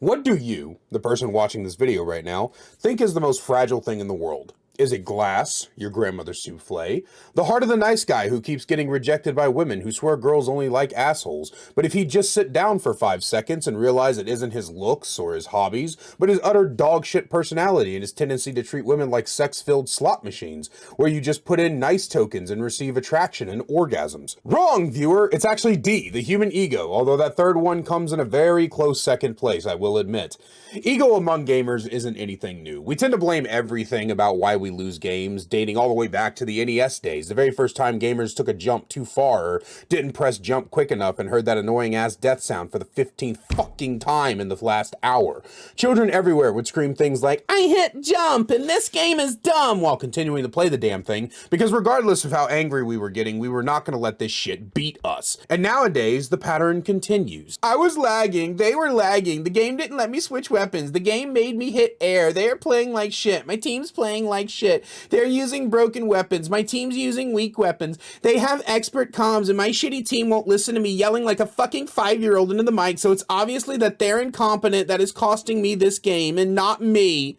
What do you, the person watching this video right now, think is the most fragile thing in the world? Is it glass, your grandmother's souffle, the heart of the nice guy who keeps getting rejected by women who swear girls only like assholes, but if he'd just sit down for 5 seconds and realize it isn't his looks or his hobbies, but his utter dog shit personality and his tendency to treat women like sex-filled slot machines, where you just put in nice tokens and receive attraction and orgasms? Wrong, viewer! It's actually D, the human ego, although that third one comes in a very close second place, I will admit. Ego among gamers isn't anything new. We tend to blame everything about why we lose games, dating all the way back to the NES days, the very first time gamers took a jump too far or didn't press jump quick enough and heard that annoying ass death sound for the 15th fucking time in the last hour. Children everywhere would scream things like, "I hit jump and this game is dumb," while continuing to play the damn thing, because regardless of how angry we were getting, we were not going to let this shit beat us. And nowadays, the pattern continues. "I was lagging, they were lagging, the game didn't let me switch weapons, the game made me hit air, they are playing like shit, my team's playing like shit, they're using broken weapons, my team's using weak weapons, they have expert comms and my shitty team won't listen to me yelling like a fucking 5-year-old into the mic, so it's obviously that they're incompetent that is costing me this game and not me."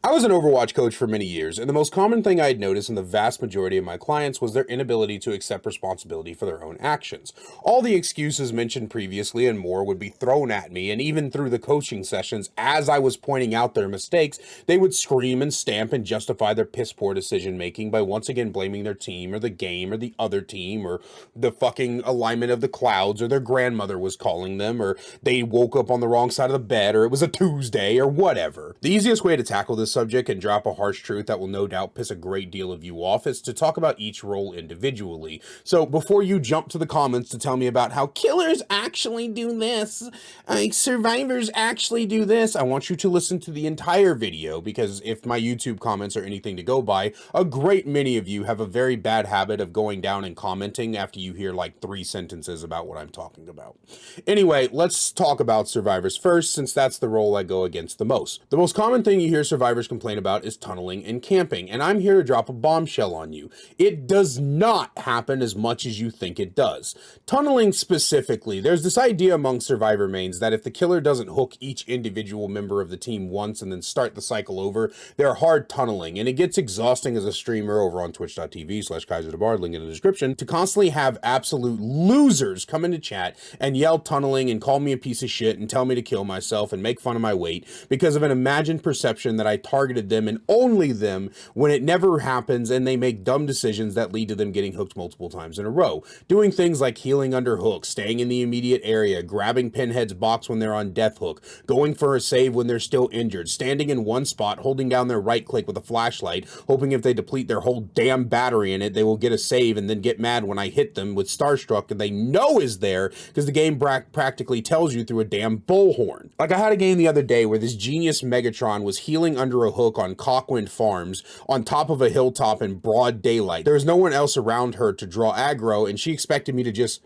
I was an Overwatch coach for many years, and the most common thing I'd noticed in the vast majority of my clients was their inability to accept responsibility for their own actions. All the excuses mentioned previously and more would be thrown at me, and even through the coaching sessions, as I was pointing out their mistakes, they would scream and stamp and justify their piss-poor decision-making by once again blaming their team or the game or the other team or the fucking alignment of the clouds or their grandmother was calling them or they woke up on the wrong side of the bed or it was a Tuesday or whatever. The easiest way to tackle this subject and drop a harsh truth that will no doubt piss a great deal of you off is to talk about each role individually. So before you jump to the comments to tell me about how killers actually do this, survivors actually do this, I want you to listen to the entire video, because if my YouTube comments are anything to go by, a great many of you have a very bad habit of going down and commenting after you hear like 3 sentences about what I'm talking about. Anyway, let's talk about survivors first, since that's the role I go against the most. The most common thing you hear survivors complain about is tunneling and camping, and I'm here to drop a bombshell on you. It does not happen as much as you think it does. Tunneling specifically, there's this idea among survivor mains that if the killer doesn't hook each individual member of the team once and then start the cycle over, they're hard tunneling, and it gets exhausting as a streamer over on twitch.tv/KaiserTheBard, link in the description, to constantly have absolute losers come into chat and yell tunneling and call me a piece of shit and tell me to kill myself and make fun of my weight because of an imagined perception that I targeted them and only them when it never happens, and they make dumb decisions that lead to them getting hooked multiple times in a row. Doing things like healing under hook, staying in the immediate area, grabbing Pinhead's box when they're on death hook, going for a save when they're still injured, standing in one spot, holding down their right click with a flashlight, hoping if they deplete their whole damn battery in it, they will get a save and then get mad when I hit them with Starstruck and they know is there because the game practically tells you through a damn bullhorn. Like I had a game the other day where this genius Megatron was healing under a hook on Cockwind Farms on top of a hilltop in broad daylight. There was no one else around her to draw aggro, and she expected me to just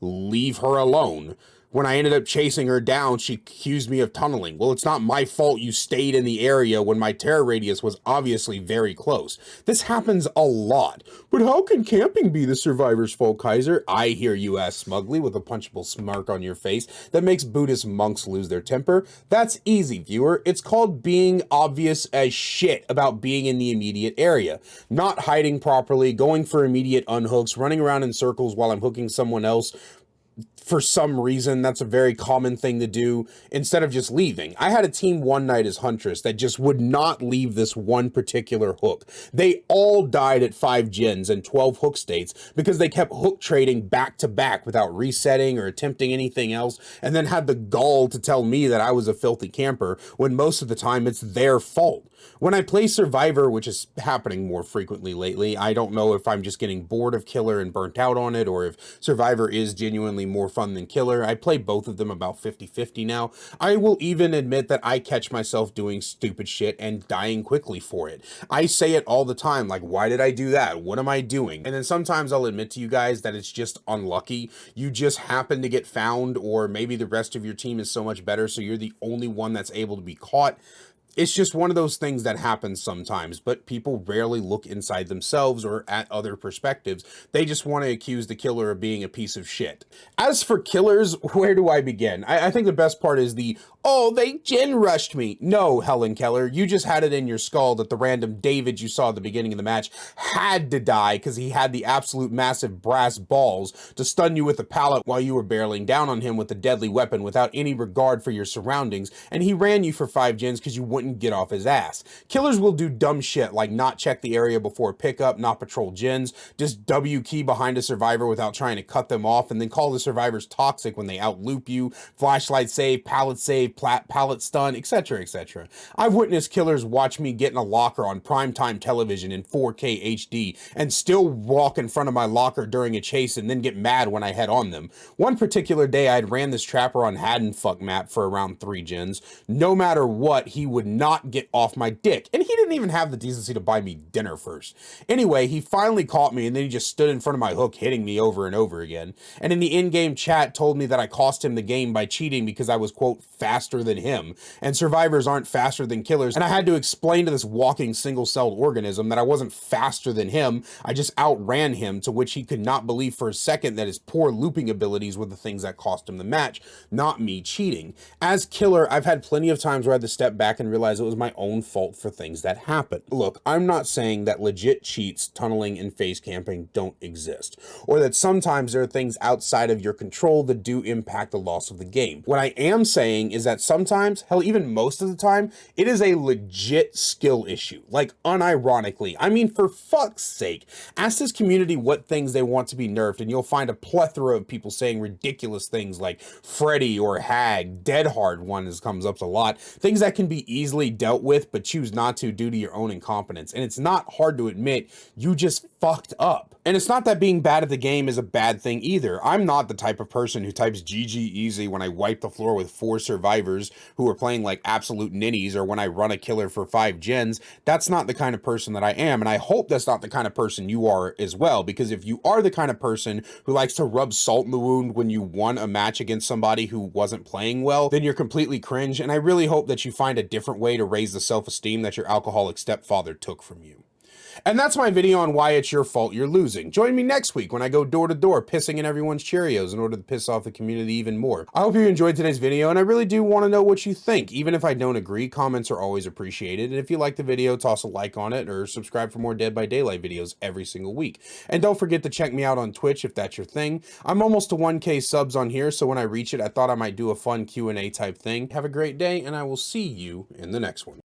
leave her alone. When I ended up chasing her down, she accused me of tunneling. Well, it's not my fault you stayed in the area when my terror radius was obviously very close. This happens a lot. But how can camping be the survivor's fault, Kaiser? I hear you ask smugly with a punchable smirk on your face that makes Buddhist monks lose their temper. That's easy, viewer. It's called being obvious as shit about being in the immediate area. Not hiding properly, going for immediate unhooks, running around in circles while I'm hooking someone else. For some reason, that's a very common thing to do instead of just leaving. I had a team one night as Huntress that just would not leave this one particular hook. They all died at 5 gens and 12 hook states because they kept hook trading back to back without resetting or attempting anything else, and then had the gall to tell me that I was a filthy camper when most of the time it's their fault. When I play Survivor, which is happening more frequently lately, I don't know if I'm just getting bored of Killer and burnt out on it, or if Survivor is genuinely more fun than Killer. I play both of them about 50-50 now. I will even admit that I catch myself doing stupid shit and dying quickly for it. I say it all the time, like, why did I do that? What am I doing? And then sometimes I'll admit to you guys that it's just unlucky. You just happen to get found, or maybe the rest of your team is so much better, so you're the only one that's able to be caught. It's just one of those things that happens sometimes, but people rarely look inside themselves or at other perspectives. They just want to accuse the killer of being a piece of shit. As for killers, where do I begin? I think the best part is the Oh, they gin rushed me. No, Helen Keller, you just had it in your skull that the random David you saw at the beginning of the match had to die because he had the absolute massive brass balls to stun you with a pallet while you were barreling down on him with a deadly weapon without any regard for your surroundings, and he ran you for 5 gens because you wouldn't get off his ass. Killers will do dumb shit like not check the area before pickup, not patrol gens, just W key behind a survivor without trying to cut them off, and then call the survivors toxic when they outloop you, flashlight save, pallet save, pallet stun, etc, etc. I've witnessed killers watch me get in a locker on primetime television in 4K HD and still walk in front of my locker during a chase and then get mad when I head on them. One particular day I'd ran this trapper on Haddonfuck map for around 3 gens. No matter what, he would not get off my dick, and he didn't even have the decency to buy me dinner first. Anyway, he finally caught me and then he just stood in front of my hook hitting me over and over again, and in the in-game chat told me that I cost him the game by cheating because I was, quote, faster than him, and survivors aren't faster than killers, and I had to explain to this walking single-celled organism that I wasn't faster than him, I just outran him, to which he could not believe for a second that his poor looping abilities were the things that cost him the match, not me cheating. As killer, I've had plenty of times where I had to step back and realize it was my own fault for things that happened. Look, I'm not saying that legit cheats, tunneling, and face camping don't exist, or that sometimes there are things outside of your control that do impact the loss of the game. What I am saying is that sometimes, hell, even most of the time, it is a legit skill issue. Like, unironically. I mean, for fuck's sake, ask this community what things they want to be nerfed, and you'll find a plethora of people saying ridiculous things like Freddy or Hag. Dead Hard one comes up a lot. Things that can be easily dealt with, but choose not to due to your own incompetence. And it's not hard to admit, you just fucked up. And it's not that being bad at the game is a bad thing either. I'm not the type of person who types GG easy when I wipe the floor with 4 survivors who are playing like absolute ninnies, or when I run a killer for 5 gens. That's not the kind of person that I am, and I hope that's not the kind of person you are as well, because if you are the kind of person who likes to rub salt in the wound when you won a match against somebody who wasn't playing well, then you're completely cringe, and I really hope that you find a different way to raise the self-esteem that your alcoholic stepfather took from you. And that's my video on why it's your fault you're losing. Join me next week when I go door to door pissing in everyone's Cheerios in order to piss off the community even more. I hope you enjoyed today's video, and I really do want to know what you think. Even if I don't agree, comments are always appreciated. And if you like the video, toss a like on it, or subscribe for more Dead by Daylight videos every single week. And don't forget to check me out on Twitch if that's your thing. I'm almost to 1K subs on here, so when I reach it, I thought I might do a fun Q&A type thing. Have a great day, and I will see you in the next one.